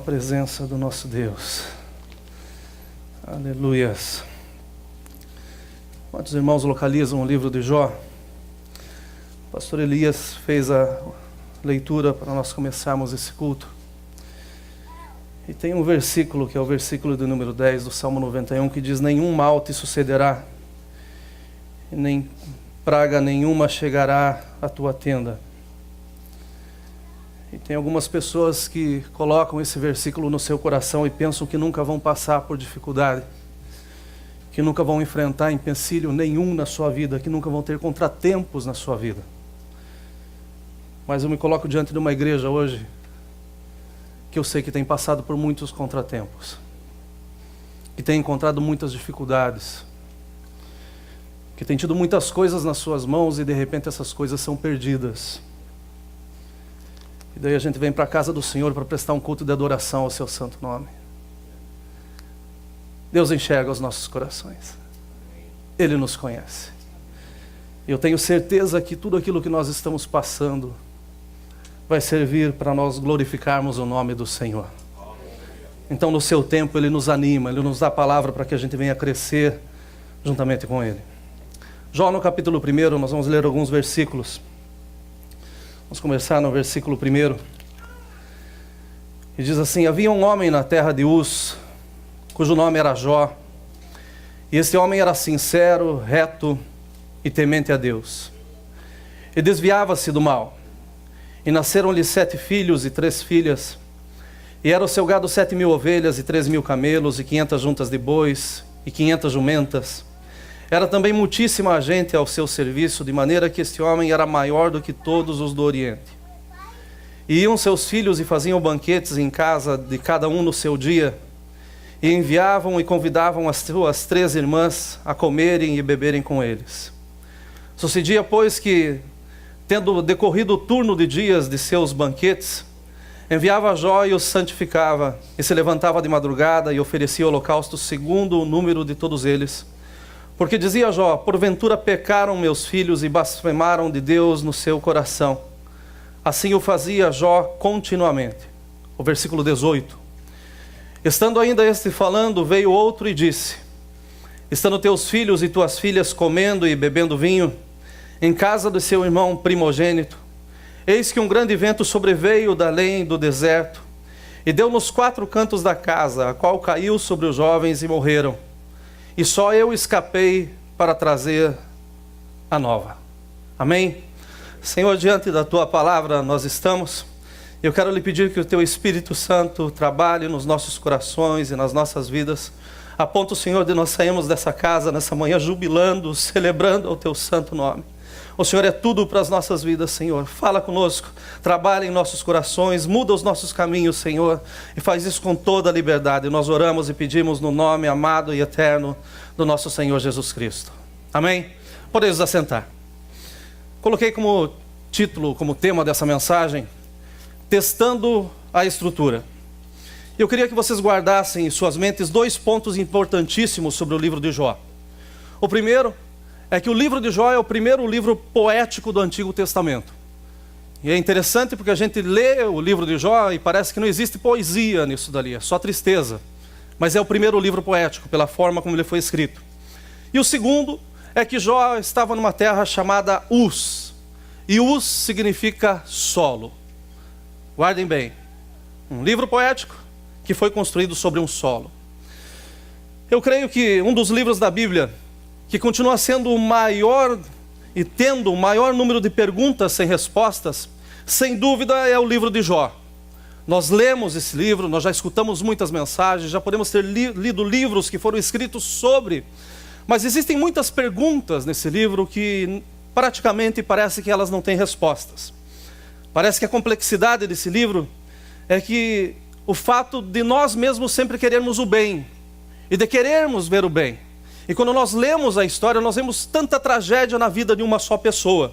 presença do nosso Deus. Aleluias. Quantos irmãos localizam o livro de Jó? O pastor Elias fez a leitura para nós começarmos esse culto. E tem um versículo, que é o versículo do número 10 do Salmo 91, que diz: nenhum mal te sucederá, e nem praga nenhuma chegará à tua tenda. E tem algumas pessoas que colocam esse versículo no seu coração e pensam que nunca vão passar por dificuldade, que nunca vão enfrentar empecilho nenhum na sua vida, que nunca vão ter contratempos na sua vida. Mas eu me coloco diante de uma igreja hoje que eu sei que tem passado por muitos contratempos, que tem encontrado muitas dificuldades, que tem tido muitas coisas nas suas mãos e de repente essas coisas são perdidas. E daí a gente vem para a casa do Senhor para prestar um culto de adoração ao seu santo nome. Deus enxerga os nossos corações. Ele nos conhece. E eu tenho certeza que tudo aquilo que nós estamos passando vai servir para nós glorificarmos o nome do Senhor. Então no seu tempo Ele nos anima, Ele nos dá a palavra para que a gente venha crescer juntamente com Ele. Jó no capítulo 1, nós vamos ler alguns versículos. Vamos começar no versículo 1. E diz assim: havia um homem na terra de Uz, cujo nome era Jó. E este homem era sincero, reto e temente a Deus. E desviava-se do mal. E nasceram-lhe 7 filhos e 3 filhas. E era o seu gado 7.000 ovelhas e 3.000 camelos e 500 juntas de bois e 500 jumentas. Era também muitíssima a gente ao seu serviço, de maneira que este homem era maior do que todos os do Oriente. E iam seus filhos e faziam banquetes em casa de cada um no seu dia, e enviavam e convidavam as suas 3 irmãs a comerem e beberem com eles. Sucedia, pois, que, tendo decorrido o turno de dias de seus banquetes, enviava Jó e os santificava, e se levantava de madrugada e oferecia holocaustos segundo o número de todos eles. Porque dizia Jó: porventura pecaram meus filhos e blasfemaram de Deus no seu coração. Assim o fazia Jó continuamente. O versículo 18. Estando ainda este falando, veio outro e disse: estando teus filhos e tuas filhas comendo e bebendo vinho, em casa de seu irmão primogênito, eis que um grande vento sobreveio da além do deserto, e deu nos 4 cantos da casa, a qual caiu sobre os jovens e morreram. E só eu escapei para trazer a nova. Amém? Senhor, diante da Tua palavra nós estamos. Eu quero lhe pedir que o Teu Espírito Santo trabalhe nos nossos corações e nas nossas vidas, a ponto, Senhor, de nós sairmos dessa casa nessa manhã jubilando, celebrando o Teu santo nome. O Senhor é tudo para as nossas vidas, Senhor. Fala conosco, trabalha em nossos corações, muda os nossos caminhos, Senhor, e faz isso com toda a liberdade. Nós oramos e pedimos no nome amado e eterno do nosso Senhor Jesus Cristo. Amém? Podemos assentar. Coloquei como título, como tema dessa mensagem, Testando a Estrutura. Eu queria que vocês guardassem em suas mentes 2 pontos importantíssimos sobre o livro de Jó. O primeiro é que o livro de Jó é o primeiro livro poético do Antigo Testamento. E é interessante porque a gente lê o livro de Jó e parece que não existe poesia nisso dali, é só tristeza. Mas é o primeiro livro poético, pela forma como ele foi escrito. E o segundo é que Jó estava numa terra chamada Uz. E Uz significa solo. Guardem bem, um livro poético que foi construído sobre um solo. Eu creio que um dos livros da Bíblia que continua sendo o maior e tendo o maior número de perguntas sem respostas, sem dúvida é o livro de Jó. Nós lemos esse livro, nós já escutamos muitas mensagens, já podemos ter lido livros que foram escritos sobre, mas existem muitas perguntas nesse livro que praticamente parece que elas não têm respostas. Parece que a complexidade desse livro é que o fato de nós mesmos sempre querermos o bem e de querermos ver o bem. E quando nós lemos a história, nós vemos tanta tragédia na vida de uma só pessoa.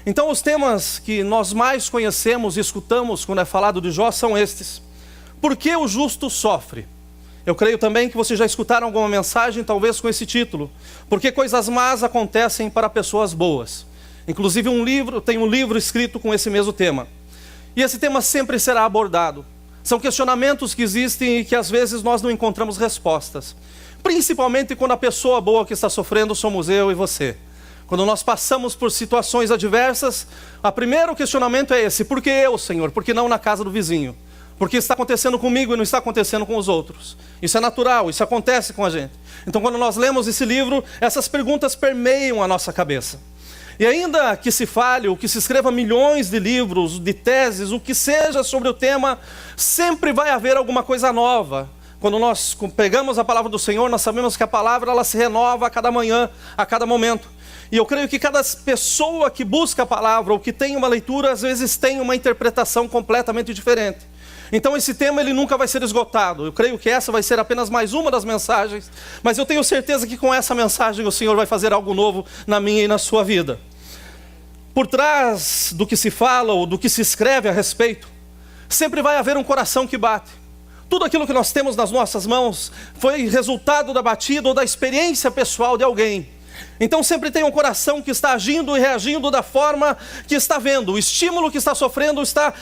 Então os temas que nós mais conhecemos e escutamos quando é falado de Jó são estes. Por que o justo sofre? Eu creio também que vocês já escutaram alguma mensagem, talvez com esse título. Por que coisas más acontecem para pessoas boas? Inclusive tem um livro escrito com esse mesmo tema. E esse tema sempre será abordado. São questionamentos que existem e que às vezes nós não encontramos respostas. Principalmente quando a pessoa boa que está sofrendo somos eu e você. Quando nós passamos por situações adversas, o primeiro questionamento é esse: por que eu, Senhor? Por que não na casa do vizinho? Por que está acontecendo comigo e não está acontecendo com os outros? Isso é natural, isso acontece com a gente. Então quando nós lemos esse livro, essas perguntas permeiam a nossa cabeça. E ainda que se fale, ou que se escreva milhões de livros, de teses, o que seja sobre o tema, sempre vai haver alguma coisa nova. Quando nós pegamos a palavra do Senhor, nós sabemos que a palavra ela se renova a cada manhã, a cada momento. E eu creio que cada pessoa que busca a palavra, ou que tem uma leitura, às vezes tem uma interpretação completamente diferente. Então esse tema ele nunca vai ser esgotado. Eu creio que essa vai ser apenas mais uma das mensagens, mas eu tenho certeza que com essa mensagem o Senhor vai fazer algo novo na minha e na sua vida. Por trás do que se fala ou do que se escreve a respeito, sempre vai haver um coração que bate. Tudo aquilo que nós temos nas nossas mãos foi resultado da batida ou da experiência pessoal de alguém. Então sempre tem um coração que está agindo e reagindo da forma que está vendo. O estímulo que está sofrendo está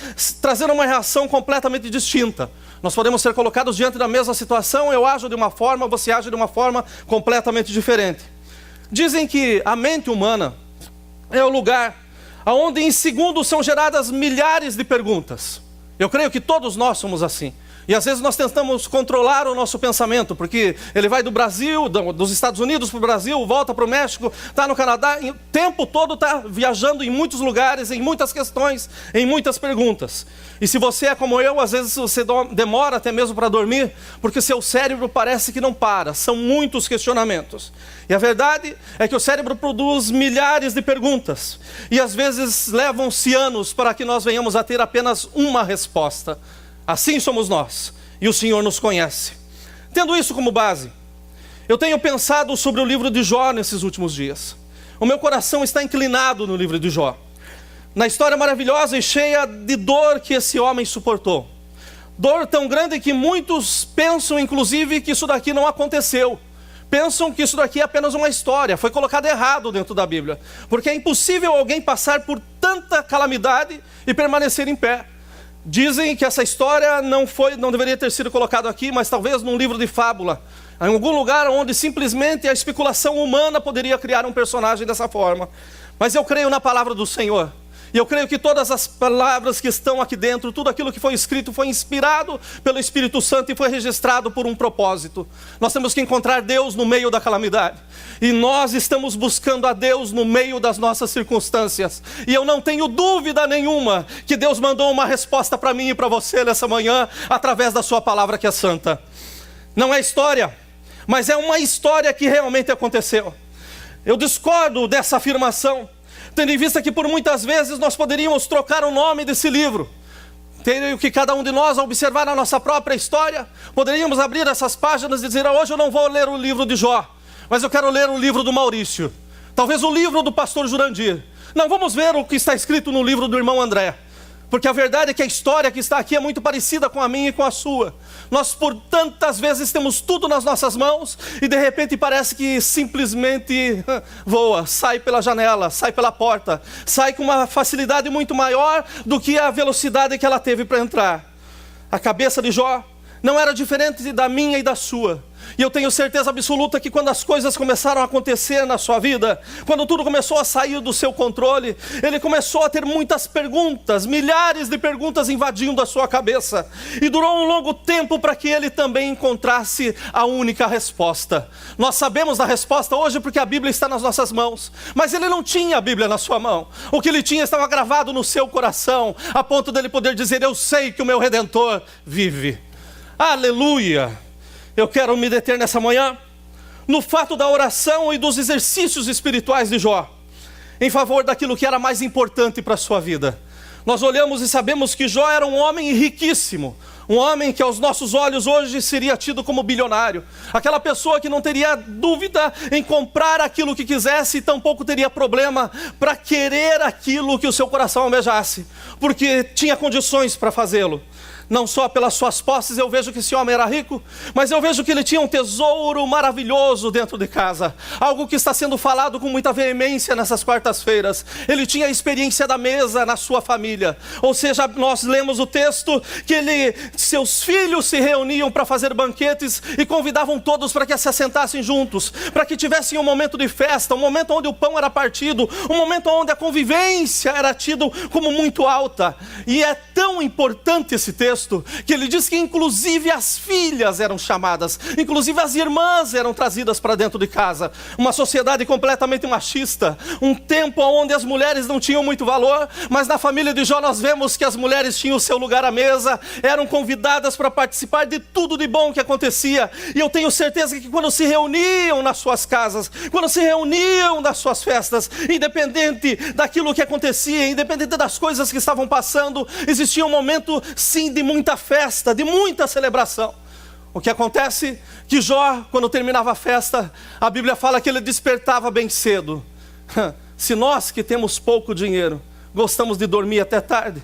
trazendo uma reação completamente distinta. Nós podemos ser colocados diante da mesma situação, eu ajo de uma forma, você age de uma forma completamente diferente. Dizem que a mente humana é o lugar onde em segundos são geradas milhares de perguntas. Eu creio que todos nós somos assim. E às vezes nós tentamos controlar o nosso pensamento, porque ele vai do Brasil, dos Estados Unidos para o Brasil, volta para o México, está no Canadá, e o tempo todo está viajando em muitos lugares, em muitas questões, em muitas perguntas. E se você é como eu, às vezes você demora até mesmo para dormir, porque seu cérebro parece que não para, são muitos questionamentos. E a verdade é que o cérebro produz milhares de perguntas, e às vezes levam-se anos para que nós venhamos a ter apenas uma resposta. Assim somos nós, e o Senhor nos conhece. Tendo isso como base, eu tenho pensado sobre o livro de Jó nesses últimos dias. O meu coração está inclinado no livro de Jó, na história maravilhosa e cheia de dor que esse homem suportou. Dor tão grande que muitos pensam, inclusive, que isso daqui não aconteceu. Pensam que isso daqui é apenas uma história, foi colocado errado dentro da Bíblia. Porque é impossível alguém passar por tanta calamidade e permanecer em pé. Dizem que essa história não deveria ter sido colocada aqui, mas talvez num livro de fábula. Em algum lugar onde simplesmente a especulação humana poderia criar um personagem dessa forma. Mas eu creio na palavra do Senhor. E eu creio que todas as palavras que estão aqui dentro, tudo aquilo que foi escrito foi inspirado pelo Espírito Santo e foi registrado por um propósito. Nós temos que encontrar Deus no meio da calamidade. E nós estamos buscando a Deus no meio das nossas circunstâncias. E eu não tenho dúvida nenhuma que Deus mandou uma resposta para mim e para você nessa manhã, através da sua palavra que é santa. Não é história, mas é uma história que realmente aconteceu. Eu discordo dessa afirmação, tendo em vista que por muitas vezes nós poderíamos trocar o nome desse livro. Tenho que cada um de nós, ao observar a nossa própria história, poderíamos abrir essas páginas e dizer: hoje eu não vou ler o livro de Jó, mas eu quero ler o livro do Maurício. Talvez o livro do pastor Jurandir. Não, vamos ver o que está escrito no livro do irmão André. Porque a verdade é que a história que está aqui é muito parecida com a minha e com a sua. Nós por tantas vezes temos tudo nas nossas mãos e de repente parece que simplesmente voa, sai pela janela, sai pela porta, sai com uma facilidade muito maior do que a velocidade que ela teve para entrar. A cabeça de Jó não era diferente da minha e da sua. E eu tenho certeza absoluta que quando as coisas começaram a acontecer na sua vida, quando tudo começou a sair do seu controle, ele começou a ter muitas perguntas, milhares de perguntas invadindo a sua cabeça. E durou um longo tempo para que ele também encontrasse a única resposta. Nós sabemos da resposta hoje porque a Bíblia está nas nossas mãos. Mas ele não tinha a Bíblia na sua mão. O que ele tinha estava gravado no seu coração, a ponto dele poder dizer: eu sei que o meu Redentor vive. Aleluia! Eu quero me deter nessa manhã no fato da oração e dos exercícios espirituais de Jó, em favor daquilo que era mais importante para a sua vida. Nós olhamos e sabemos que Jó era um homem riquíssimo, um homem que aos nossos olhos hoje seria tido como bilionário. Aquela pessoa que não teria dúvida em comprar aquilo que quisesse e tampouco teria problema para querer aquilo que o seu coração almejasse, porque tinha condições para fazê-lo. Não só pelas suas posses eu vejo que esse homem era rico, mas eu vejo que ele tinha um tesouro maravilhoso dentro de casa. Algo que está sendo falado com muita veemência nessas quartas-feiras. Ele tinha a experiência da mesa na sua família. Ou seja, nós lemos o texto que seus filhos se reuniam para fazer banquetes e convidavam todos para que se assentassem juntos, para que tivessem um momento de festa, um momento onde o pão era partido, um momento onde a convivência era tido como muito alta. E é tão importante esse texto, que ele diz que inclusive as filhas eram chamadas, inclusive as irmãs eram trazidas para dentro de casa. Uma sociedade completamente machista, um tempo onde as mulheres não tinham muito valor, mas na família de Jó nós vemos que as mulheres tinham o seu lugar à mesa, eram convidadas para participar de tudo de bom que acontecia. E eu tenho certeza que quando se reuniam nas suas casas, quando se reuniam nas suas festas, independente daquilo que acontecia, independente das coisas que estavam passando, existia um momento sim de muita festa, de muita celebração. O que acontece? Que Jó, quando terminava a festa, a Bíblia fala que ele despertava bem cedo. Se nós que temos pouco dinheiro, gostamos de dormir até tarde,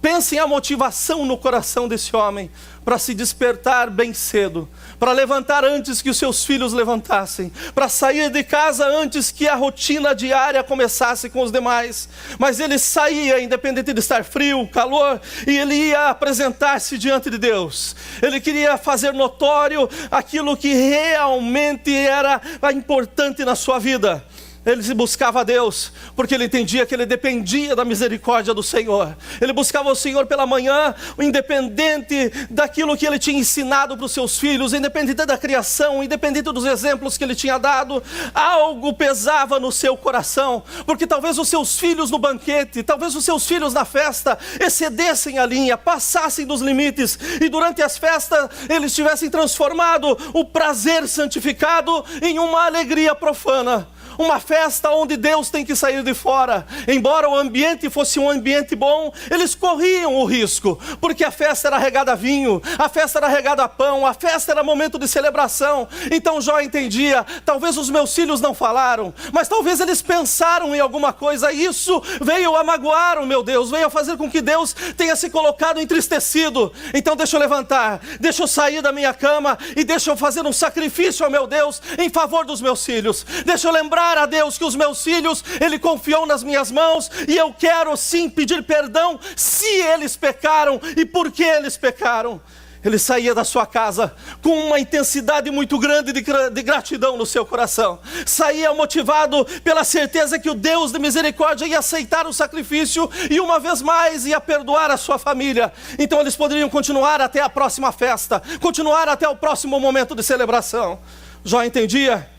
pensem a motivação no coração desse homem para se despertar bem cedo, para levantar antes que os seus filhos levantassem, para sair de casa antes que a rotina diária começasse com os demais. Mas ele saía, independente de estar frio, calor, e ele ia apresentar-se diante de Deus. Ele queria fazer notório aquilo que realmente era importante na sua vida. Ele buscava a Deus, porque ele entendia que ele dependia da misericórdia do Senhor. Ele buscava o Senhor pela manhã, independente daquilo que ele tinha ensinado para os seus filhos, independente da criação, independente dos exemplos que ele tinha dado. Algo pesava no seu coração, porque talvez os seus filhos no banquete, talvez os seus filhos na festa, excedessem a linha, passassem dos limites, e durante as festas eles tivessem transformado o prazer santificado em uma alegria profana. Uma festa onde Deus tem que sair de fora. Embora o ambiente fosse um ambiente bom, eles corriam o risco, porque a festa era regada a vinho, a festa era regada a pão, a festa era momento de celebração. Então Jó entendia, talvez os meus filhos não falaram, mas talvez eles pensaram em alguma coisa, e isso veio a magoar o meu Deus, veio a fazer com que Deus tenha se colocado entristecido. Então deixa eu levantar, deixa eu sair da minha cama, e deixa eu fazer um sacrifício ao meu Deus, em favor dos meus filhos. Deixa eu lembrar a Deus que os meus filhos, Ele confiou nas minhas mãos, e eu quero sim pedir perdão se eles pecaram e por que eles pecaram. Ele saía da sua casa com uma intensidade muito grande de gratidão no seu coração. Saía motivado pela certeza que o Deus de misericórdia ia aceitar o sacrifício e uma vez mais ia perdoar a sua família. Então eles poderiam continuar até a próxima festa, continuar até o próximo momento de celebração. Jó entendia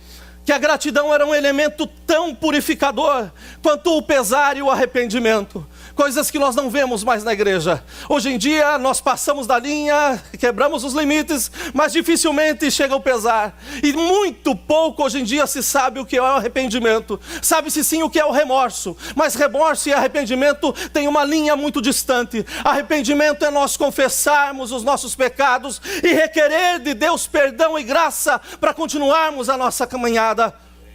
que a gratidão era um elemento tão purificador quanto o pesar e o arrependimento. Coisas que nós não vemos mais na igreja. Hoje em dia nós passamos da linha, quebramos os limites, mas dificilmente chega o pesar. E muito pouco hoje em dia se sabe o que é o arrependimento. Sabe-se sim o que é o remorso, mas remorso e arrependimento têm uma linha muito distante. Arrependimento é nós confessarmos os nossos pecados e requerer de Deus perdão e graça para continuarmos a nossa caminhada.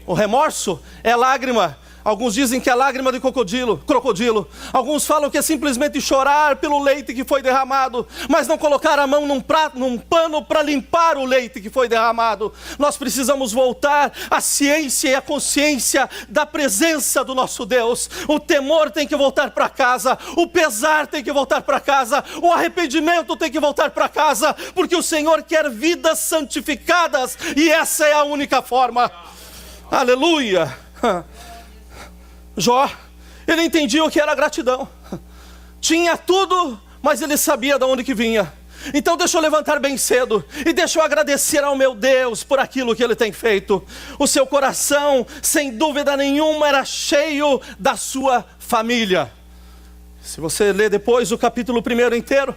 O remorso é lágrima. Alguns dizem que é lágrima de crocodilo. Alguns falam que é simplesmente chorar pelo leite que foi derramado, mas não colocar a mão num pano para limpar o leite que foi derramado. Nós precisamos voltar à ciência e à consciência da presença do nosso Deus. O temor tem que voltar para casa, o pesar tem que voltar para casa, o arrependimento tem que voltar para casa, porque o Senhor quer vidas santificadas, e essa é a única forma. Aleluia! Jó, ele entendia o que era gratidão. Tinha tudo, mas ele sabia de onde que vinha. Então deixa eu levantar bem cedo e deixa eu agradecer ao meu Deus por aquilo que Ele tem feito. O seu coração, sem dúvida nenhuma, era cheio da sua família. Se você ler depois o capítulo 1 inteiro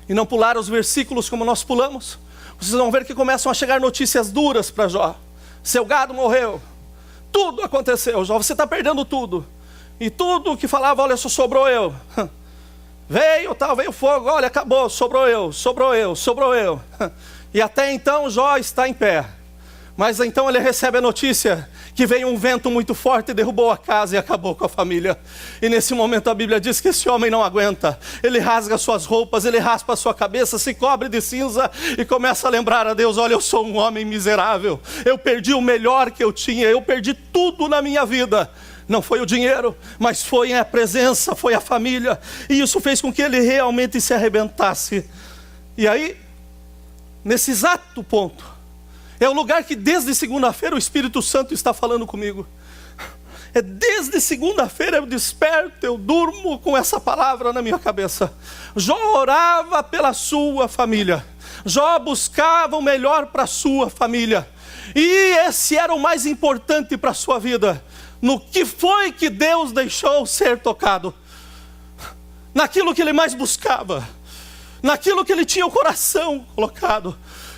e não pular os versículos como nós pulamos, vocês vão ver que começam a chegar notícias duras para Jó. Seu gado morreu. Tudo aconteceu, Jó, você está perdendo tudo. E tudo que falava, olha, só sobrou eu. Veio fogo, olha, acabou, sobrou eu. E até então Jó está em pé. Mas então ele recebe a notícia que veio um vento muito forte e derrubou a casa e acabou com a família. E nesse momento a Bíblia diz que esse homem não aguenta. Ele rasga suas roupas, ele raspa a sua cabeça, se cobre de cinza e começa a lembrar a Deus: olha, eu sou um homem miserável. Eu perdi o melhor que eu tinha, eu perdi tudo na minha vida. Não foi o dinheiro, mas foi a presença, foi a família. E isso fez com que ele realmente se arrebentasse. E aí, nesse exato ponto, é o lugar que desde segunda-feira o Espírito Santo está falando comigo. É desde segunda-feira eu desperto, eu durmo com essa palavra na minha cabeça. Jó orava pela sua família. Jó buscava o melhor para a sua família. E esse era o mais importante para a sua vida. No que foi que Deus deixou ser tocado? Naquilo que ele mais buscava. Naquilo que ele tinha o coração colocado,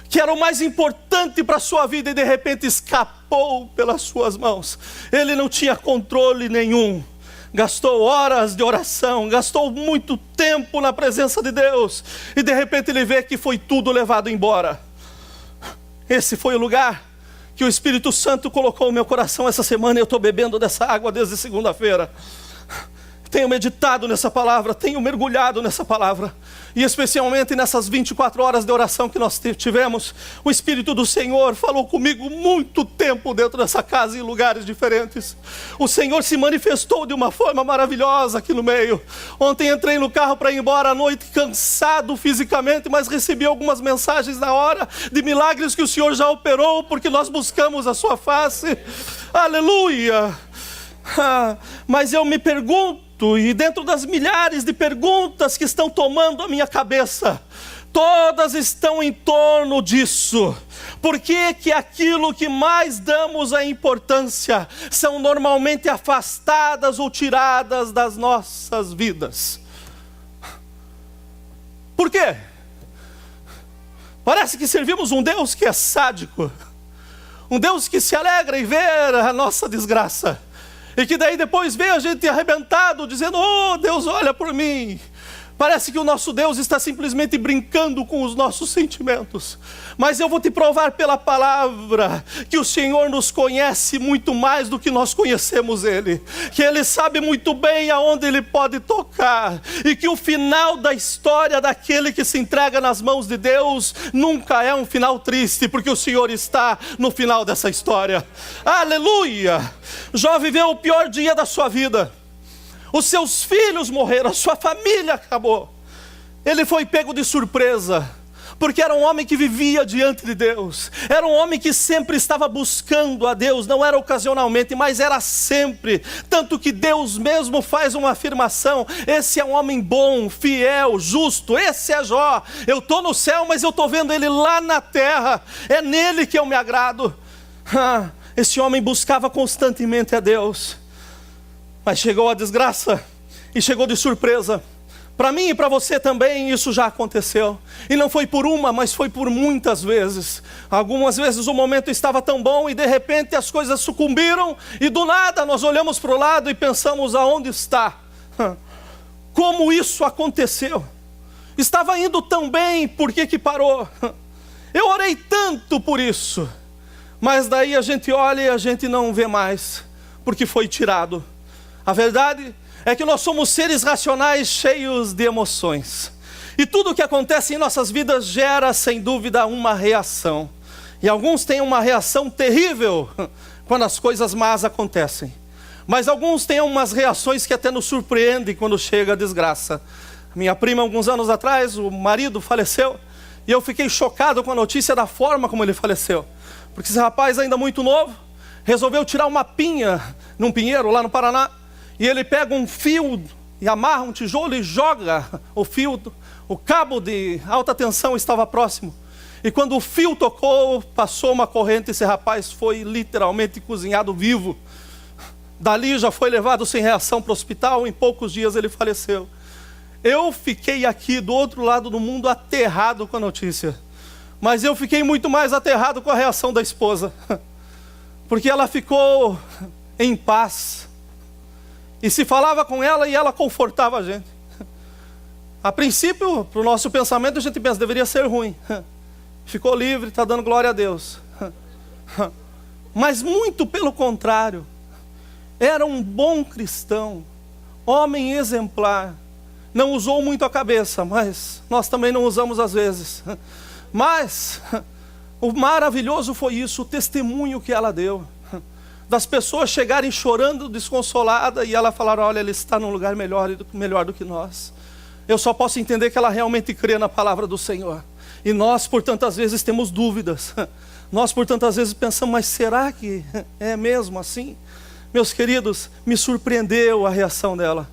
que era o mais importante para a sua vida, e de repente escapou pelas suas mãos. Ele não tinha controle nenhum. Gastou horas de oração, gastou muito tempo na presença de Deus, e de repente ele vê que foi tudo levado embora. Esse foi o lugar que o Espírito Santo colocou no meu coração essa semana, e eu estou bebendo dessa água desde segunda-feira. Tenho meditado nessa palavra, tenho mergulhado nessa palavra. E especialmente nessas 24 horas de oração que nós tivemos, o Espírito do Senhor falou comigo muito tempo dentro dessa casa, em lugares diferentes. O Senhor se manifestou de uma forma maravilhosa aqui no meio. Ontem entrei no carro para ir embora à noite, cansado fisicamente, mas recebi algumas mensagens na hora de milagres que o Senhor já operou, porque nós buscamos a sua face. Aleluia! Mas eu me pergunto, e dentro das milhares de perguntas que estão tomando a minha cabeça, todas estão em torno disso. Por que que aquilo que mais damos a importância são normalmente afastadas ou tiradas das nossas vidas? Por quê? Parece que servimos um Deus que é sádico, um Deus que se alegra em ver a nossa desgraça, e que daí depois vê a gente arrebentado, dizendo: oh, Deus, olha por mim. Parece que o nosso Deus está simplesmente brincando com os nossos sentimentos. Mas eu vou te provar pela palavra que o Senhor nos conhece muito mais do que nós conhecemos Ele. Que Ele sabe muito bem aonde Ele pode tocar. E que o final da história daquele que se entrega nas mãos de Deus nunca é um final triste, porque o Senhor está no final dessa história. Aleluia! Jó viveu o pior dia da sua vida. Os seus filhos morreram, a sua família acabou. Ele foi pego de surpresa, porque era um homem que vivia diante de Deus. Era um homem que sempre estava buscando a Deus, não era ocasionalmente, mas era sempre. Tanto que Deus mesmo faz uma afirmação: esse é um homem bom, fiel, justo, esse é Jó. Eu estou no céu, mas eu estou vendo ele lá na terra, é nele que eu me agrado. Esse homem buscava constantemente a Deus. Mas chegou a desgraça, e chegou de surpresa. Para mim e para você também isso já aconteceu. E não foi por uma, mas foi por muitas vezes. Algumas vezes o momento estava tão bom e de repente as coisas sucumbiram. E do nada nós olhamos para o lado e pensamos: aonde está? Como isso aconteceu? Estava indo tão bem, por que que parou? Eu orei tanto por isso. Mas daí a gente olha e a gente não vê mais, porque foi tirado. A verdade é que nós somos seres racionais cheios de emoções. E tudo o que acontece em nossas vidas gera, sem dúvida, uma reação. E alguns têm uma reação terrível quando as coisas más acontecem. Mas alguns têm umas reações que até nos surpreendem quando chega a desgraça. Minha prima, alguns anos atrás, o marido faleceu. E eu fiquei chocado com a notícia da forma como ele faleceu. Porque esse rapaz, ainda muito novo, resolveu tirar uma pinha num pinheiro lá no Paraná. E ele pega um fio e amarra um tijolo e joga o fio. O cabo de alta tensão estava próximo. E quando o fio tocou, passou uma corrente, esse rapaz foi literalmente cozinhado vivo. Dali já foi levado sem reação para o hospital, em poucos dias ele faleceu. Eu fiquei aqui do outro lado do mundo aterrado com a notícia. Mas eu fiquei muito mais aterrado com a reação da esposa. Porque ela ficou em paz. E se falava com ela e ela confortava a gente. A princípio, para o nosso pensamento, a gente pensa: deveria ser ruim. Ficou livre, está dando glória a Deus. mas muito pelo contrário. Era um bom cristão, homem exemplar. Não usou muito a cabeça, mas nós também não usamos às vezes. Mas o maravilhoso foi isso, o testemunho que ela deu. Das pessoas chegarem chorando, desconsolada, e ela falar: olha, ele está num lugar melhor do que nós. Eu só posso entender que ela realmente crê na palavra do Senhor. E nós, por tantas vezes, temos dúvidas. Nós, por tantas vezes, pensamos: mas será que é mesmo assim? Meus queridos, me surpreendeu a reação dela.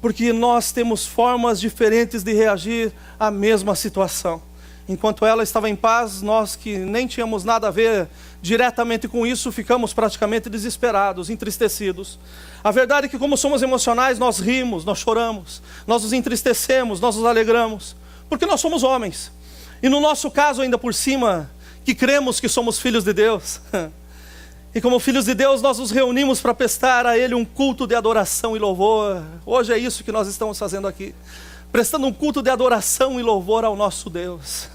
Porque nós temos formas diferentes de reagir à mesma situação. Enquanto ela estava em paz, nós que nem tínhamos nada a ver diretamente com isso, ficamos praticamente desesperados, entristecidos. A verdade é que, como somos emocionais, nós rimos, nós choramos, nós nos entristecemos, nós nos alegramos, porque nós somos homens. E no nosso caso, ainda por cima, que cremos que somos filhos de Deus. E como filhos de Deus, nós nos reunimos para prestar a Ele um culto de adoração e louvor. Hoje é isso que nós estamos fazendo aqui. Prestando um culto de adoração e louvor ao nosso Deus.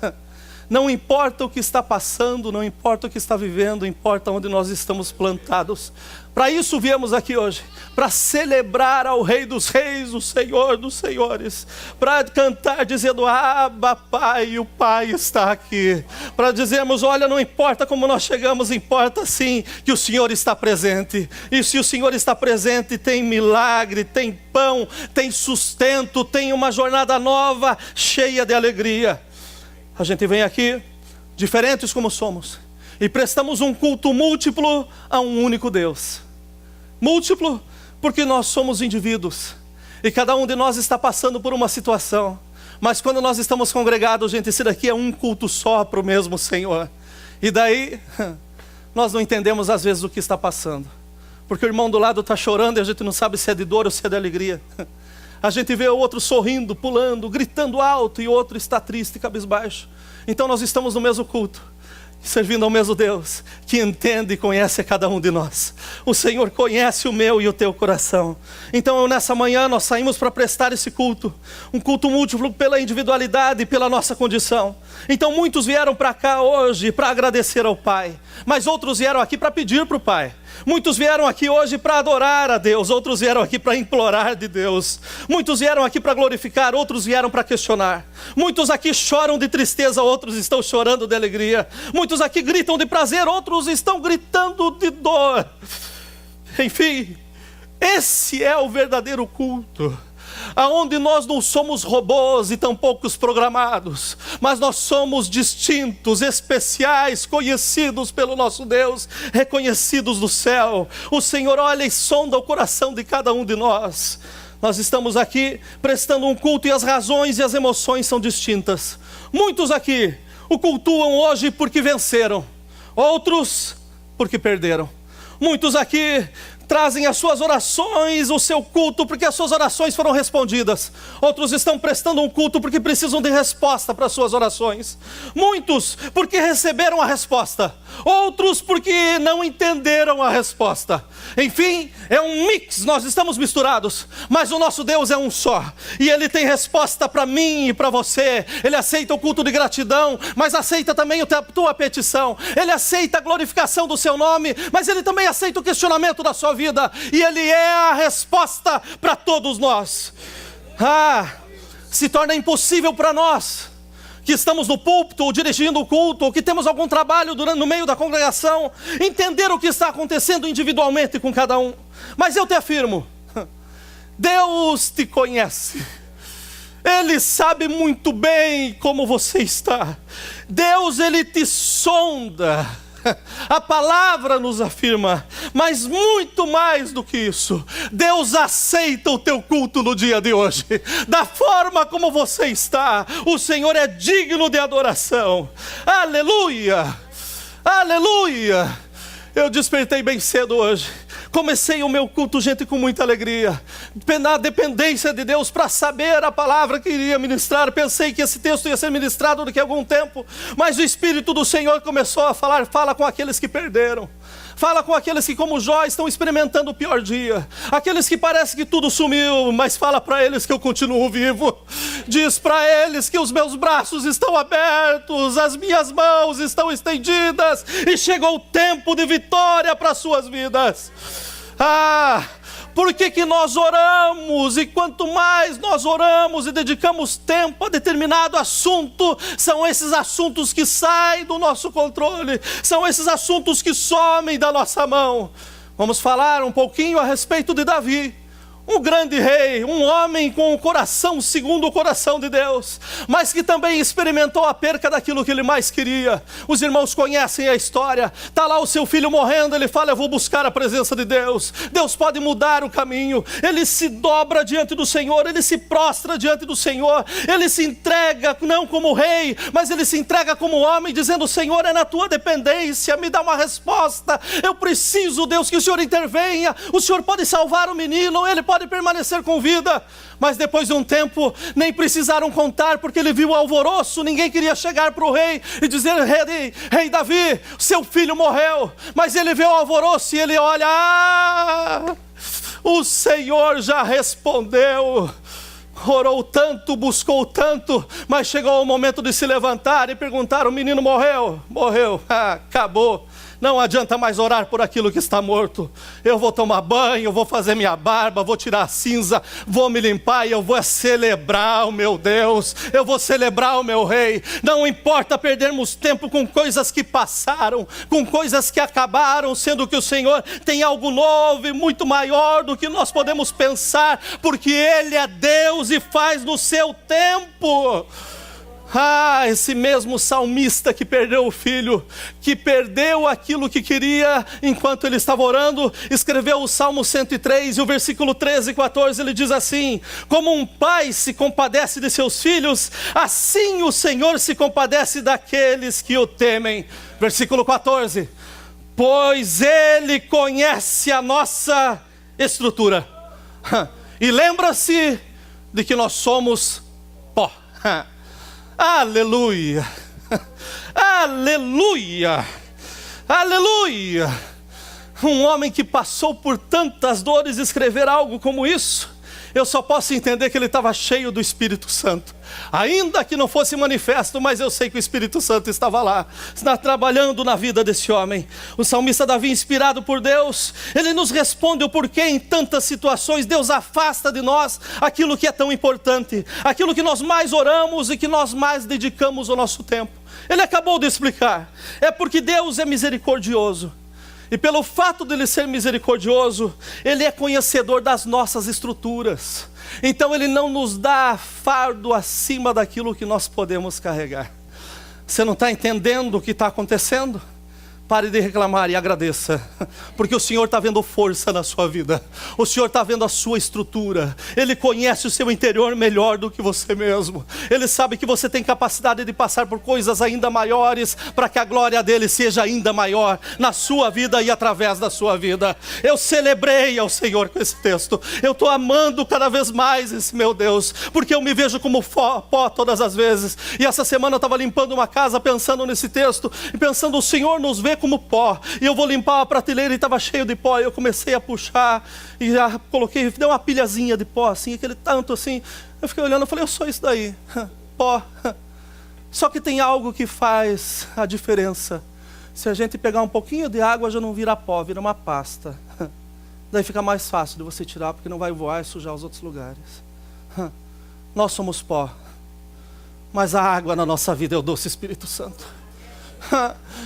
Não importa o que está passando, não importa o que está vivendo, importa onde nós estamos plantados. Para isso viemos aqui hoje, para celebrar ao Rei dos Reis, o Senhor dos Senhores, para cantar dizendo: Abba, Pai, o Pai está aqui. Para dizermos: olha, não importa como nós chegamos, importa sim que o Senhor está presente. E se o Senhor está presente, tem milagre, tem pão, tem sustento, tem uma jornada nova, cheia de alegria. A gente vem aqui, diferentes como somos, e prestamos um culto múltiplo a um único Deus. Múltiplo porque nós somos indivíduos, e cada um de nós está passando por uma situação. Mas quando nós estamos congregados, gente, esse daqui é um culto só para o mesmo Senhor. E daí, nós não entendemos às vezes o que está passando. Porque o irmão do lado está chorando e a gente não sabe se é de dor ou se é de alegria. A gente vê o outro sorrindo, pulando, gritando alto, e o outro está triste, cabisbaixo. Então nós estamos no mesmo culto, servindo ao mesmo Deus, que entende e conhece a cada um de nós. O Senhor conhece o meu e o teu coração. Então nessa manhã nós saímos para prestar esse culto, um culto múltiplo pela individualidade e pela nossa condição. Então muitos vieram para cá hoje para agradecer ao Pai, mas outros vieram aqui para pedir para o Pai. Muitos vieram aqui hoje para adorar a Deus, outros vieram aqui para implorar de Deus. Muitos vieram aqui para glorificar, outros vieram para questionar. Muitos aqui choram de tristeza, outros estão chorando de alegria. Muitos aqui gritam de prazer, outros estão gritando de dor. Enfim, esse é o verdadeiro culto, aonde nós não somos robôs e tampouco programados, mas nós somos distintos, especiais, conhecidos pelo nosso Deus, reconhecidos do céu. O Senhor olha e sonda o coração de cada um de nós. Nós estamos aqui prestando um culto e as razões e as emoções são distintas. Muitos aqui o cultuam hoje porque venceram, outros porque perderam. Muitos aqui trazem as suas orações, o seu culto, porque as suas orações foram respondidas. Outros estão prestando um culto porque precisam de resposta para as suas orações. Muitos porque receberam a resposta, outros porque não entenderam a resposta. Enfim, é um mix, nós estamos misturados, mas o nosso Deus é um só, e Ele tem resposta para mim e para você. Ele aceita o culto de gratidão, mas aceita também a tua petição. Ele aceita a glorificação do seu nome, mas Ele também aceita o questionamento da sua vida. E Ele é a resposta para todos nós. Se torna impossível para nós que estamos no púlpito, ou dirigindo o culto, ou que temos algum trabalho no meio da congregação, entender o que está acontecendo individualmente com cada um. Mas eu te afirmo, Deus te conhece. Ele sabe muito bem como você está. Deus, Ele te sonda. A palavra nos afirma, mas muito mais do que isso, Deus aceita o teu culto no dia de hoje, da forma como você está. O Senhor é digno de adoração. Aleluia, aleluia. Eu despertei bem cedo hoje, comecei o meu culto, gente, com muita alegria, na dependência de Deus, para saber a palavra que iria ministrar. Pensei que esse texto ia ser ministrado daqui a algum tempo, mas o Espírito do Senhor começou a falar: fala com aqueles que perderam, Fala com aqueles que, como Jó, estão experimentando o pior dia. Aqueles que parece que tudo sumiu, mas fala para eles que eu continuo vivo. Diz para eles que os meus braços estão abertos, as minhas mãos estão estendidas e chegou o tempo de vitória para as suas vidas. Por que nós oramos? E quanto mais nós oramos e dedicamos tempo a determinado assunto, são esses assuntos que saem do nosso controle, são esses assuntos que somem da nossa mão. Vamos falar um pouquinho a respeito de Davi. Um grande rei, um homem com o coração segundo o coração de Deus, mas que também experimentou a perca daquilo que ele mais queria. Os irmãos conhecem a história. Está lá o seu filho morrendo, ele fala: eu vou buscar a presença de Deus. Deus pode mudar o caminho. Ele se dobra diante do Senhor, ele se prostra diante do Senhor, ele se entrega não como rei, mas ele se entrega como homem, dizendo: Senhor, é na tua dependência, me dá uma resposta. Eu preciso, Deus, que o Senhor intervenha. O Senhor pode salvar o menino, ele pode permanecer com vida. Mas depois de um tempo, nem precisaram contar, porque ele viu o alvoroço. Ninguém queria chegar para o rei e dizer: rei Davi, seu filho morreu. Mas ele vê o alvoroço e ele olha: o Senhor já respondeu. Orou tanto, buscou tanto, mas chegou o momento de se levantar e perguntar: o menino morreu? Morreu, acabou. Não adianta mais orar por aquilo que está morto. Eu vou tomar banho, vou fazer minha barba, vou tirar a cinza, vou me limpar e eu vou celebrar o meu Deus. Eu vou celebrar o meu rei. Não importa perdermos tempo com coisas que passaram, com coisas que acabaram, sendo que o Senhor tem algo novo e muito maior do que nós podemos pensar, porque Ele é Deus e faz no seu tempo. Esse mesmo salmista que perdeu o filho, que perdeu aquilo que queria enquanto ele estava orando, escreveu o Salmo 103, e o versículo 13 e 14, ele diz assim: como um pai se compadece de seus filhos, assim o Senhor se compadece daqueles que o temem. Versículo 14: pois Ele conhece a nossa estrutura, e lembra-se de que nós somos pó. Aleluia, aleluia, aleluia. Um homem que passou por tantas dores escrever algo como isso, eu só posso entender que ele estava cheio do Espírito Santo. Ainda que não fosse manifesto, mas eu sei que o Espírito Santo estava lá, está trabalhando na vida desse homem. O salmista Davi, inspirado por Deus, ele nos responde o porquê em tantas situações Deus afasta de nós aquilo que é tão importante, aquilo que nós mais oramos e que nós mais dedicamos o nosso tempo. Ele acabou de explicar: é porque Deus é misericordioso. E pelo fato de Ele ser misericordioso, Ele é conhecedor das nossas estruturas. Então Ele não nos dá fardo acima daquilo que nós podemos carregar. Você não está entendendo o que está acontecendo? Pare de reclamar e agradeça, porque o Senhor está vendo força na sua vida. O Senhor está vendo a sua estrutura. Ele conhece o seu interior melhor do que você mesmo. Ele sabe que você tem capacidade de passar por coisas ainda maiores, para que a glória dele seja ainda maior na sua vida e através da sua vida. Eu celebrei ao Senhor com esse texto. Eu estou amando cada vez mais esse meu Deus, porque eu me vejo como pó todas as vezes. E essa semana eu estava limpando uma casa pensando nesse texto e pensando: o Senhor nos vê como pó, e eu vou limpar a prateleira e estava cheio de pó, e eu comecei a puxar e já coloquei, dei uma pilhazinha de pó assim, aquele tanto assim. Eu fiquei olhando e falei: eu sou isso daí, pó. Só que tem algo que faz a diferença. Se a gente pegar um pouquinho de água, já não vira pó, vira uma pasta. Daí fica mais fácil de você tirar, porque não vai voar e sujar os outros lugares. Nós somos pó, mas a água na nossa vida é o doce Espírito Santo.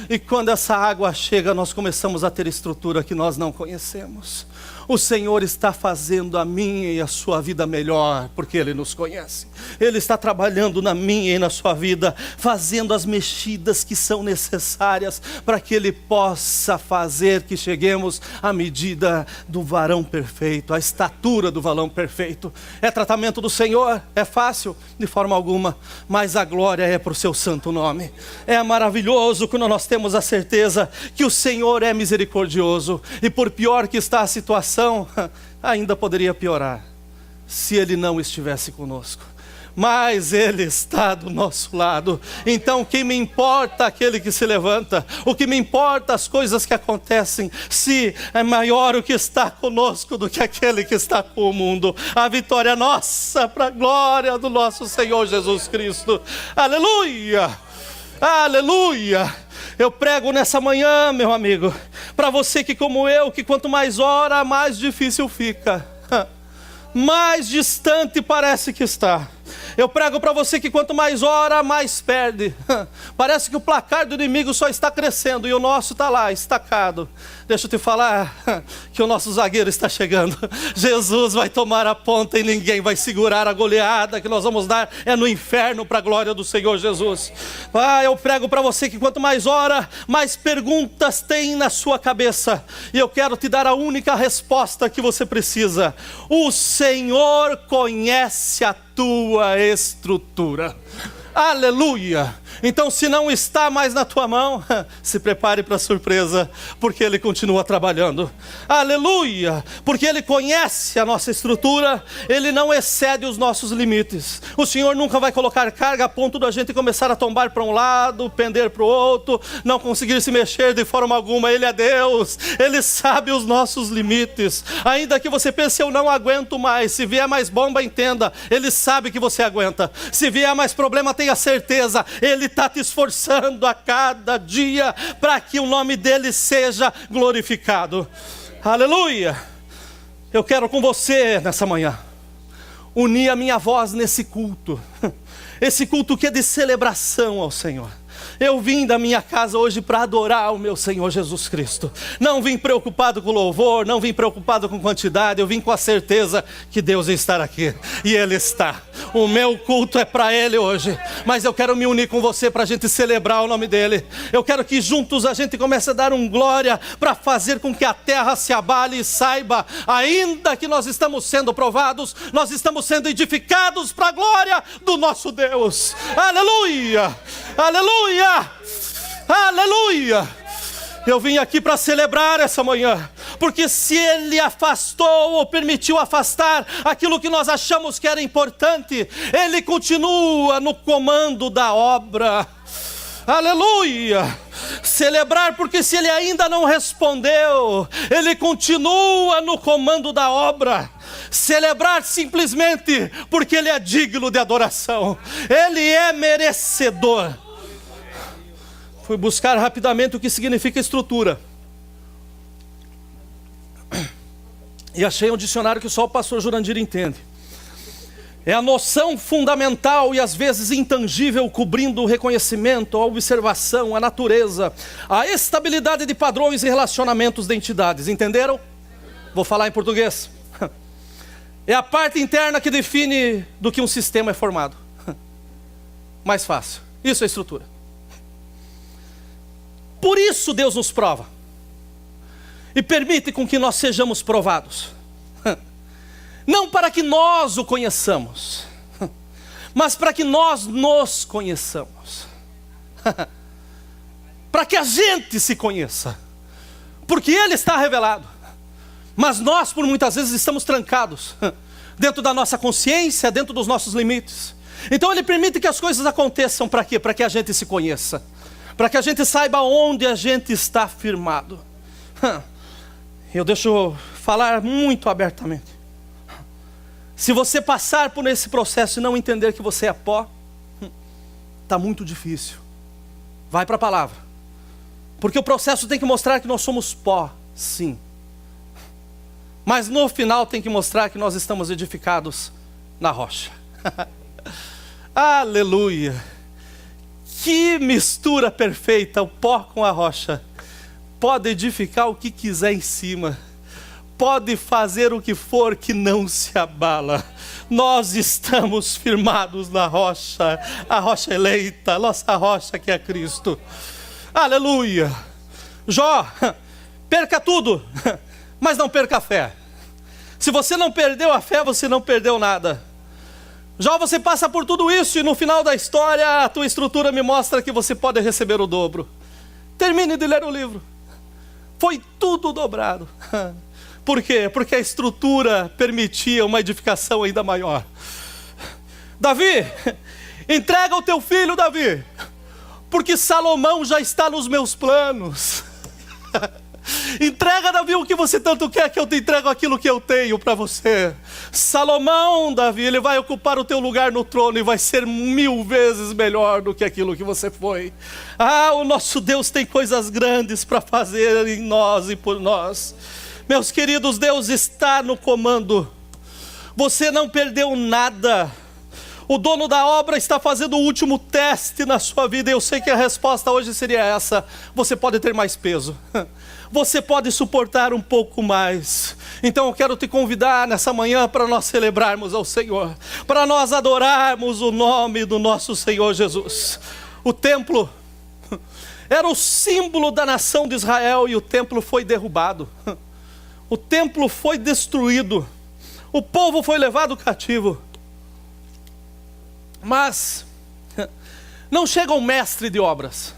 E quando essa água chega, nós começamos a ter estrutura que nós não conhecemos. O Senhor está fazendo a minha e a sua vida melhor, porque Ele nos conhece. Ele está trabalhando na minha e na sua vida, fazendo as mexidas que são necessárias para que Ele possa fazer que cheguemos à medida do varão perfeito, à estatura do varão perfeito. É tratamento do Senhor? É fácil? De forma alguma. Mas a glória é para o seu santo nome. É maravilhoso quando nós temos a certeza que o Senhor é misericordioso. E por pior que está a situação, ainda poderia piorar se Ele não estivesse conosco. mas Ele está do nosso lado. Então, o que me importa é aquele que se levanta, o que me importa as coisas que acontecem, se é maior o que está conosco do que aquele que está com o mundo. A vitória é nossa, para a glória do nosso Senhor Jesus Cristo. Aleluia! Aleluia! Eu prego nessa manhã, meu amigo, para você que como eu, que quanto mais ora, mais difícil fica, mais distante parece que está. Eu prego para você que quanto mais ora, mais perde. Parece que o placar do inimigo só está crescendo e o nosso está lá, estacado. Deixa eu te falar que o nosso zagueiro está chegando. Jesus vai tomar a ponta e ninguém vai segurar a goleada que nós vamos dar. É no inferno para a glória do Senhor Jesus. Eu prego para você que quanto mais ora, mais perguntas tem na sua cabeça. E eu quero te dar a única resposta que você precisa. O Senhor conhece a tua estrutura. Aleluia! Então, se não está mais na tua mão, se prepare para a surpresa, porque Ele continua trabalhando. Aleluia! Porque Ele conhece a nossa estrutura, Ele não excede os nossos limites. O Senhor nunca vai colocar carga a ponto da gente começar a tombar para um lado, pender para o outro, não conseguir se mexer de forma alguma. Ele é Deus, Ele sabe os nossos limites. Ainda que você pense, eu não aguento mais. Se vier mais bomba, entenda, Ele sabe que você aguenta. Se vier mais problema, tenha certeza, Ele está te esforçando a cada dia para que o nome dEle seja glorificado. Aleluia! Eu quero com você nessa manhã unir a minha voz nesse culto, esse culto que é de celebração ao Senhor. Eu vim da minha casa hoje para adorar o meu Senhor Jesus Cristo. Não vim preocupado com louvor, não vim preocupado com quantidade. Eu vim com a certeza que Deus está aqui. E Ele está. O meu culto é para Ele hoje. Mas eu quero me unir com você para a gente celebrar o nome dEle. Eu quero que juntos a gente comece a dar glória para fazer com que a terra se abale e saiba, ainda que nós estamos sendo provados, nós estamos sendo edificados para a glória do nosso Deus. Aleluia! Aleluia! Aleluia! Eu vim aqui para celebrar essa manhã, porque se Ele afastou ou permitiu afastar aquilo que nós achamos que era importante, Ele continua no comando da obra. Aleluia! Celebrar porque se Ele ainda não respondeu, Ele continua no comando da obra. Celebrar simplesmente porque Ele é digno de adoração, Ele é merecedor. Fui buscar rapidamente o que significa estrutura. E achei um dicionário que só o pastor Jurandir entende. É a noção fundamental e às vezes intangível cobrindo o reconhecimento, a observação, a natureza, a estabilidade de padrões e relacionamentos de entidades. Entenderam? Vou falar em português. É a parte interna que define do que um sistema é formado. Mais fácil. Isso é estrutura. Por isso Deus nos prova. E permite com que nós sejamos provados. Não para que nós o conheçamos, mas para que nós nos conheçamos. Para que a gente se conheça. Porque Ele está revelado. Mas nós, por muitas vezes, estamos trancados dentro da nossa consciência, dentro dos nossos limites. Então Ele permite que as coisas aconteçam para quê? Para que a gente se conheça. Para que a gente saiba onde a gente está firmado. Eu deixo falar muito abertamente. Se você passar por esse processo e não entender que você é pó, está muito difícil. Vai para a palavra. Porque o processo tem que mostrar que nós somos pó, sim. Mas no final tem que mostrar que nós estamos edificados na rocha. Aleluia! Que mistura perfeita, o pó com a rocha. Pode edificar o que quiser em cima. Pode fazer o que for que não se abala. Nós estamos firmados na rocha. A rocha eleita, a nossa rocha que é Cristo. Aleluia! Jó, perca tudo, mas não perca a fé. Se você não perdeu a fé, você não perdeu nada. Jó, você passa por tudo isso e no final da história a tua estrutura me mostra que você pode receber o dobro. Termine de ler o livro. Foi tudo dobrado. Por quê? Porque a estrutura permitia uma edificação ainda maior. Davi, entrega o teu filho, Davi, porque Salomão já está nos meus planos. Entrega, Davi, o que você tanto quer, que eu te entrego aquilo que eu tenho para você. Salomão, Davi, ele vai ocupar o teu lugar no trono e vai ser 1000 vezes melhor do que aquilo que você foi. O nosso Deus tem coisas grandes para fazer em nós e por nós. Meus queridos, Deus está no comando. Você não perdeu nada. O dono da obra está fazendo o último teste na sua vida. Eu sei que a resposta hoje seria essa: você pode ter mais peso. Você pode suportar um pouco mais. Então eu quero te convidar nessa manhã para nós celebrarmos ao Senhor, para nós adorarmos o nome do nosso Senhor Jesus. O templo era o símbolo da nação de Israel e o templo foi derrubado. O templo foi destruído. O povo foi levado cativo. Mas não chega um mestre de obras,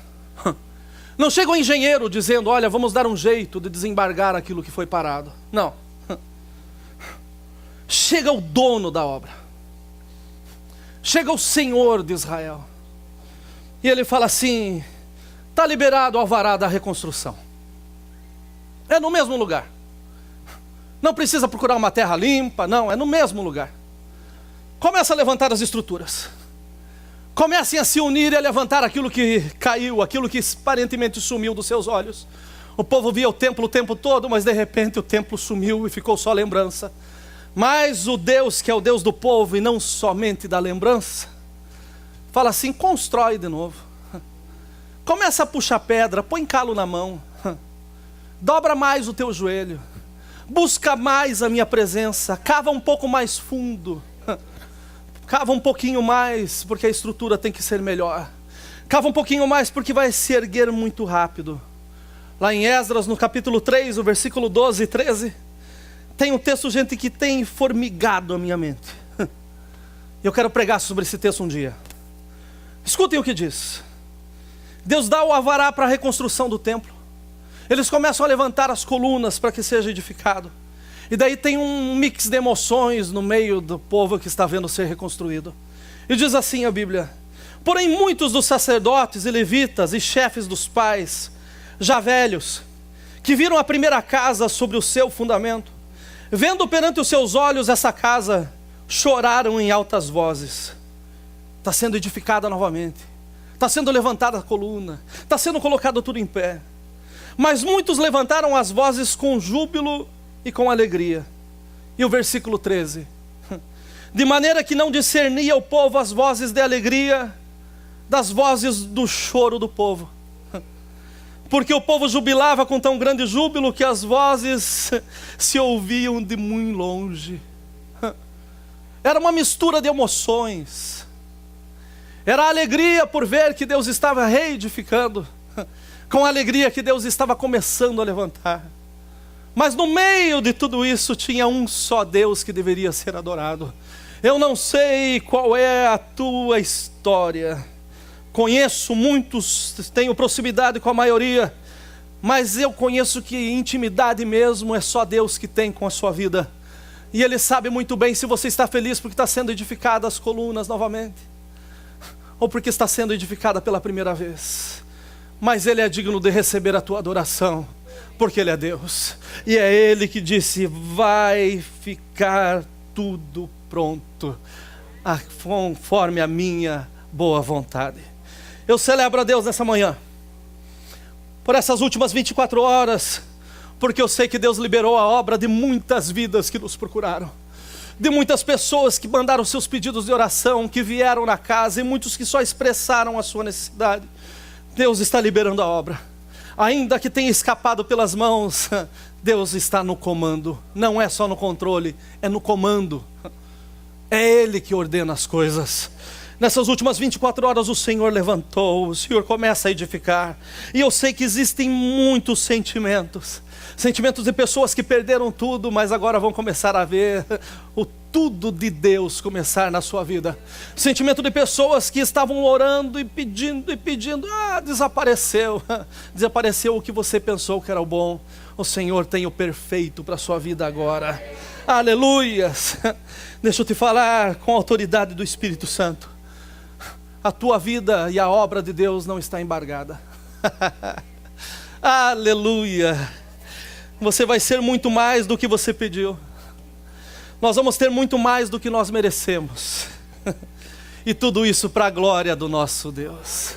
não chega um engenheiro dizendo: olha, vamos dar um jeito de desembargar aquilo que foi parado. Não. Chega o dono da obra, chega o Senhor de Israel, e ele fala assim: está liberado o alvará da reconstrução. É no mesmo lugar. Não precisa procurar uma terra limpa, não, é no mesmo lugar. Começa a levantar as estruturas. Comecem a se unir e a levantar aquilo que caiu, aquilo que aparentemente sumiu dos seus olhos. O povo via o templo o tempo todo, mas de repente o templo sumiu e ficou só lembrança. Mas o Deus que é o Deus do povo e não somente da lembrança, fala assim: constrói de novo. Começa a puxar pedra, põe calo na mão. Dobra mais o teu joelho. Busca mais a minha presença. Cava um pouco mais fundo. Cava um pouquinho mais, porque a estrutura tem que ser melhor. Cava um pouquinho mais, porque vai se erguer muito rápido. Lá em Esdras, no capítulo 3, o versículo 12 e 13, tem um texto, gente, que tem formigado a minha mente. Eu quero pregar sobre esse texto um dia. Escutem o que diz. Deus dá o alvará para a reconstrução do templo. Eles começam a levantar as colunas para que seja edificado. E daí tem um mix de emoções no meio do povo que está vendo ser reconstruído. E diz assim a Bíblia: porém muitos dos sacerdotes e levitas e chefes dos pais, já velhos, que viram a primeira casa sobre o seu fundamento, vendo perante os seus olhos essa casa, choraram em altas vozes. Está sendo edificada novamente. Está sendo levantada a coluna. Está sendo colocado tudo em pé. Mas muitos levantaram as vozes com júbilo e com alegria. E o versículo 13: de maneira que não discernia o povo as vozes de alegria das vozes do choro do povo, porque o povo jubilava com tão grande júbilo que as vozes se ouviam de muito longe. Era uma mistura de emoções. Era a alegria por ver que Deus estava reedificando, com a alegria que Deus estava começando a levantar. Mas no meio de tudo isso tinha um só Deus que deveria ser adorado. Eu não sei qual é a tua história. Conheço muitos, tenho proximidade com a maioria, mas eu conheço que intimidade mesmo é só Deus que tem com a sua vida. E Ele sabe muito bem se você está feliz porque está sendo edificada as colunas novamente, ou porque está sendo edificada pela primeira vez. Mas Ele é digno de receber a tua adoração, porque Ele é Deus. E é Ele que disse: vai ficar tudo pronto, conforme a minha boa vontade. Eu celebro a Deus nessa manhã, por essas últimas 24 horas, porque eu sei que Deus liberou a obra de muitas vidas que nos procuraram, de muitas pessoas que mandaram seus pedidos de oração, que vieram na casa, e muitos que só expressaram a sua necessidade. Deus está liberando a obra. Ainda que tenha escapado pelas mãos, Deus está no comando. Não é só no controle, é no comando. É Ele que ordena as coisas. Nessas últimas 24 horas o Senhor levantou, o Senhor começa a edificar. E eu sei que existem muitos sentimentos. Sentimentos de pessoas que perderam tudo, mas agora vão começar a ver o tudo de Deus começar na sua vida. Sentimento de pessoas que estavam orando e pedindo, desapareceu. Desapareceu o que você pensou que era o bom. O Senhor tem o perfeito para a sua vida agora. Aleluias. Deixa eu te falar com a autoridade do Espírito Santo. A tua vida e a obra de Deus não está embargada. Aleluia. Você vai ser muito mais do que você pediu. Nós vamos ter muito mais do que nós merecemos. E tudo isso para a glória do nosso Deus.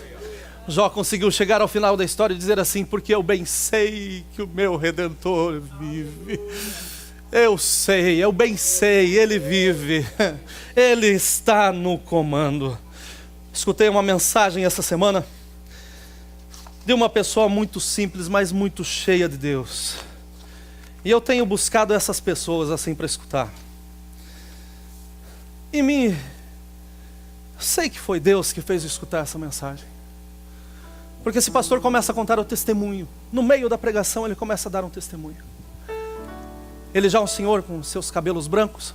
Jó conseguiu chegar ao final da história e dizer assim: porque eu bem sei que o meu Redentor vive. Eu bem sei, Ele vive. Ele está no comando. Escutei uma mensagem essa semana de uma pessoa muito simples, mas muito cheia de Deus. E eu tenho buscado essas pessoas assim para escutar. E sei que foi Deus que fez eu escutar essa mensagem. Porque esse pastor começa a contar o testemunho. No meio da pregação ele começa a dar um testemunho. Ele já é um senhor com seus cabelos brancos.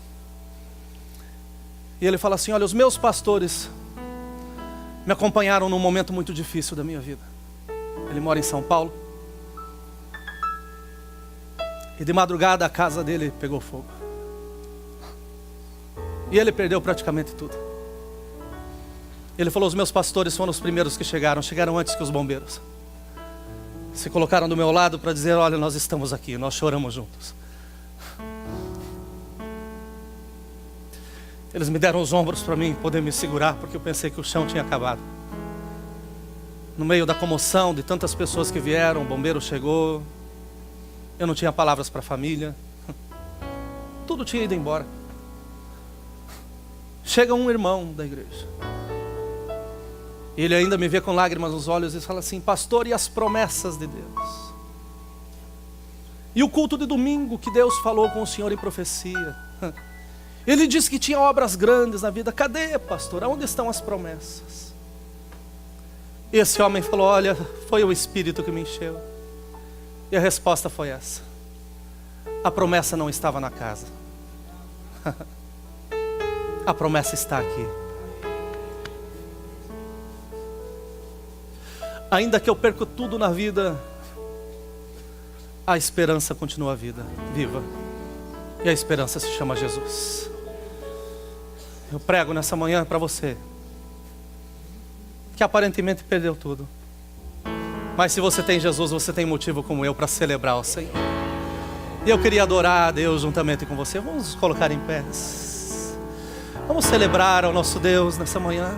E ele fala assim: olha, os meus pastores me acompanharam num momento muito difícil da minha vida. Ele mora em São Paulo. E de madrugada a casa dele pegou fogo. E ele perdeu praticamente tudo. Ele falou: os meus pastores foram os primeiros que chegaram antes que os bombeiros. Se colocaram do meu lado para dizer: olha, nós estamos aqui, nós choramos juntos. Eles me deram os ombros para mim poder me segurar, porque eu pensei que o chão tinha acabado. No meio da comoção de tantas pessoas que vieram, o bombeiro chegou. Eu não tinha palavras para a família. Tudo tinha ido embora. Chega um irmão da igreja. Ele ainda me vê com lágrimas nos olhos e fala assim: pastor, e as promessas de Deus? E o culto de domingo que Deus falou com o senhor em profecia? Ele disse que tinha obras grandes na vida. Cadê, pastor? Onde estão as promessas? E esse homem falou: olha, foi o Espírito que me encheu. E a resposta foi essa: a promessa não estava na casa. A promessa está aqui. Ainda que eu perca tudo na vida, a esperança continua viva. E a esperança se chama Jesus. Eu prego nessa manhã para você que aparentemente perdeu tudo. Mas se você tem Jesus, você tem motivo como eu para celebrar o Senhor. E eu queria adorar a Deus juntamente com você. Vamos nos colocar em pés. Vamos celebrar ao nosso Deus nessa manhã.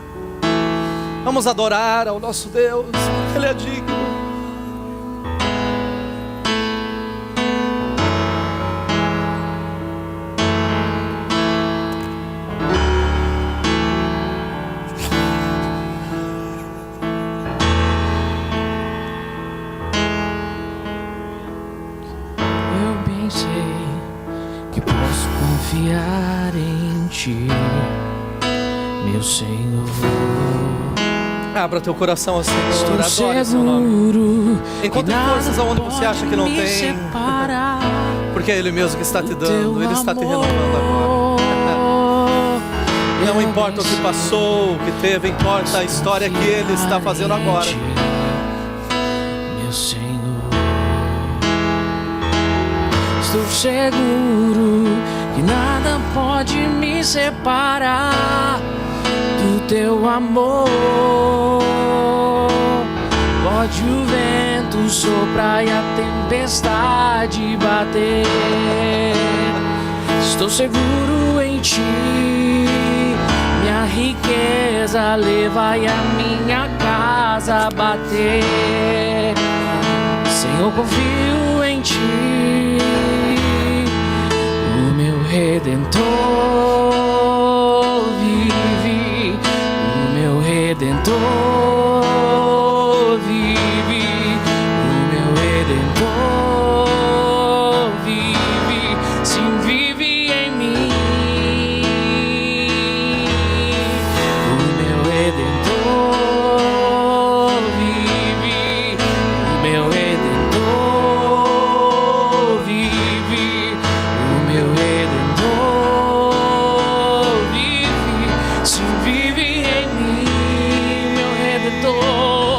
Vamos adorar ao nosso Deus, porque Ele é digno. Eu bem sei que posso confiar em Ti, meu Senhor. Abra teu coração ao Senhor, Estou adore o seu nome. seguro Encontre que forças nada aonde você acha que não pode me tem, separar porque é Ele mesmo que está te do dando, teu Ele está te amor. renovando agora. Não Eu importa o bem que passou, o que teve, importa a história que Ele está fazendo agora. sei, meu Senhor, estou seguro que nada pode me separar do teu amor. Pode o vento soprar e a tempestade bater, estou seguro em Ti. Minha riqueza leva e a minha casa bater. Senhor, confio em Ti, o meu Redentor vive, o meu Redentor vive, o meu Redentor vive, sim, vive em mim. O meu Redentor vive, o meu Redentor vive, o meu Redentor vive, sim, vive em mim, meu Redentor.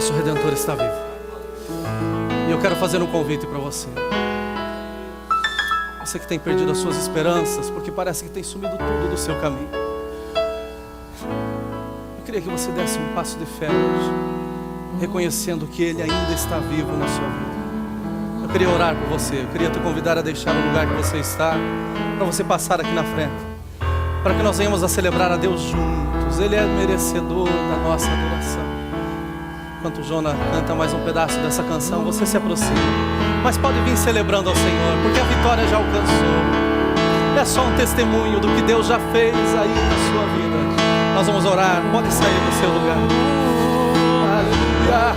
nosso Redentor está vivo. E eu quero fazer um convite para você. Você que tem perdido as suas esperanças, porque parece que tem sumido tudo do seu caminho. Eu queria que você desse um passo de fé hoje, reconhecendo que Ele ainda está vivo na sua vida. Eu queria orar por você, eu queria te convidar a deixar o lugar que você está, para você passar aqui na frente, para que nós venhamos a celebrar a Deus juntos. Ele é merecedor da nossa adoração. Enquanto o Jonah canta mais um pedaço dessa canção, você se aproxima, mas pode vir celebrando ao Senhor, porque a vitória já alcançou. É só um testemunho do que Deus já fez aí na sua vida. Nós vamos orar, pode sair do seu lugar. Aleluia.